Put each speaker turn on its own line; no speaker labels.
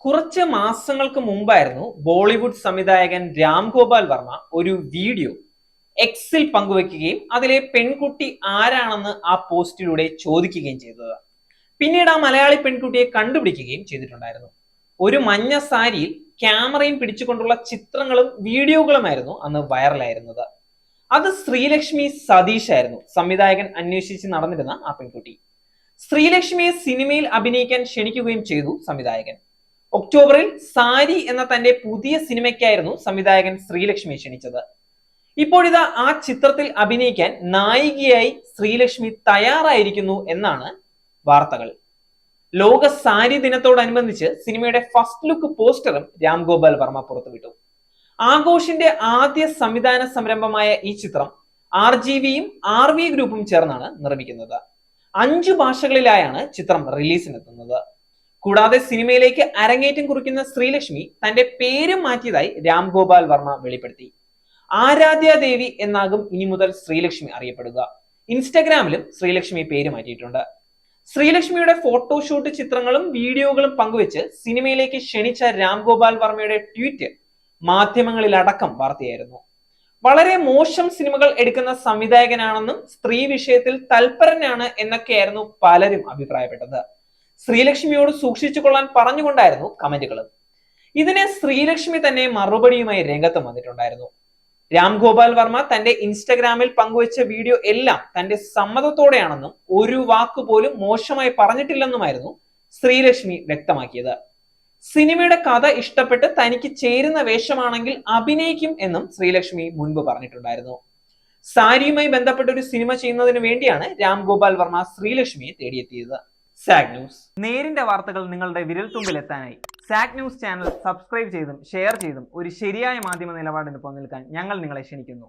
കുറച്ച് മാസങ്ങൾക്ക് മുമ്പായിരുന്നു ബോളിവുഡ് സംവിധായകൻ രാം ഗോപാൽ വർമ്മ ഒരു വീഡിയോ എക്സിൽ പങ്കുവെക്കുകയും അതിലെ പെൺകുട്ടി ആരാണെന്ന് ആ പോസ്റ്റിലൂടെ ചോദിക്കുകയും ചെയ്തത്. പിന്നീട് ആ മലയാളി പെൺകുട്ടിയെ കണ്ടുപിടിക്കുകയും ചെയ്തിട്ടുണ്ടായിരുന്നു. ഒരു മഞ്ഞ സാരിയിൽ ക്യാമറയും പിടിച്ചുകൊണ്ടുള്ള ചിത്രങ്ങളും വീഡിയോകളുമായിരുന്നു അന്ന് വൈറലായിരുന്നത്. അത് ശ്രീലക്ഷ്മി സതീഷ് ആയിരുന്നു സംവിധായകൻ അന്വേഷിച്ച് നടന്നിരുന്ന ആ പെൺകുട്ടി. ശ്രീലക്ഷ്മിയെ സിനിമയിൽ അഭിനയിക്കാൻ ക്ഷണിക്കുകയും ചെയ്തു സംവിധായകൻ. ഒക്ടോബറിൽ സാരി എന്ന തന്റെ പുതിയ സിനിമയ്ക്കായിരുന്നു സംവിധായകൻ ശ്രീലക്ഷ്മിയെ ക്ഷണിച്ചത്. ഇപ്പോഴിതാ ആ ചിത്രത്തിൽ അഭിനയിക്കാൻ നായികയായി ശ്രീലക്ഷ്മി തയ്യാറായിരിക്കുന്നു എന്നാണ് വാർത്തകൾ. ലോക സാരി ദിനത്തോടനുബന്ധിച്ച് സിനിമയുടെ ഫസ്റ്റ് ലുക്ക് പോസ്റ്ററും രാം ഗോപാൽ വർമ്മ പുറത്തുവിട്ടു. ആഘോഷിന്റെ ആദ്യ സംവിധാന സംരംഭമായ ഈ ചിത്രം RGVയും RV ഗ്രൂപ്പും ചേർന്നാണ് നിർമ്മിക്കുന്നത്. 5 ഭാഷകളിലായാണ് ചിത്രം റിലീസിനെത്തുന്നത്. കൂടാതെ സിനിമയിലേക്ക് അരങ്ങേറ്റം കുറിക്കുന്ന ശ്രീലക്ഷ്മി തന്റെ പേരും മാറ്റിയതായി രാം ഗോപാൽ വർമ്മ വെളിപ്പെടുത്തി. ആരാധ്യ ദേവി എന്നാകും ഇനി മുതൽ ശ്രീലക്ഷ്മി അറിയപ്പെടുക. ഇൻസ്റ്റഗ്രാമിലും ശ്രീലക്ഷ്മി പേര് മാറ്റിയിട്ടുണ്ട്. ശ്രീലക്ഷ്മിയുടെ ഫോട്ടോഷൂട്ട് ചിത്രങ്ങളും വീഡിയോകളും പങ്കുവെച്ച് സിനിമയിലേക്ക് ക്ഷണിച്ച രാം ഗോപാൽ വർമ്മയുടെ ട്വീറ്റ് മാധ്യമങ്ങളിലടക്കം വാർത്തയായിരുന്നു. വളരെ മോശം സിനിമകൾ എടുക്കുന്ന സംവിധായകനാണെന്നും സ്ത്രീ വിഷയത്തിൽ തൽപരനാണ് എന്നൊക്കെയായിരുന്നു പലരും അഭിപ്രായപ്പെട്ടത്. ശ്രീലക്ഷ്മിയോട് സൂക്ഷിച്ചു കൊള്ളാൻ പറഞ്ഞുകൊണ്ടായിരുന്നു കമന്റുകളും. ഇതിനെ ശ്രീലക്ഷ്മി തന്നെ മറുപടിയുമായി രംഗത്ത് വന്നിട്ടുണ്ടായിരുന്നു. രാം ഗോപാൽ വർമ്മ തന്റെ ഇൻസ്റ്റഗ്രാമിൽ പങ്കുവച്ച വീഡിയോ എല്ലാം തന്റെ സമ്മതത്തോടെയാണെന്നും ഒരു വാക്കുപോലും മോശമായി പറഞ്ഞിട്ടില്ലെന്നുമായിരുന്നു ശ്രീലക്ഷ്മി വ്യക്തമാക്കിയത്. സിനിമയുടെ കഥ ഇഷ്ടപ്പെട്ട് തനിക്ക് ചേരുന്ന വേഷമാണെങ്കിൽ അഭിനയിക്കും എന്നും ശ്രീലക്ഷ്മി മുൻപ് പറഞ്ഞിട്ടുണ്ടായിരുന്നു. സാരിയുമായി ബന്ധപ്പെട്ട ഒരു സിനിമ ചെയ്യുന്നതിന് വേണ്ടിയാണ് രാം ഗോപാൽ വർമ്മ ശ്രീലക്ഷ്മിയെ തേടിയെത്തിയത്. സാഗ് ന്യൂസ്, നേരിന്റെ വാർത്തകൾ നിങ്ങളുടെ വിരൽത്തുമ്പിൽ എത്താനായി സാഗ് ന്യൂസ് ചാനൽ സബ്സ്ക്രൈബ് ചെയ്തും ഷെയർ ചെയ്തും ഒരു ശരിയായ മാധ്യമ നിലപാടിന് നിൽക്കാൻ ഞങ്ങൾ നിങ്ങളെ ക്ഷണിക്കുന്നു.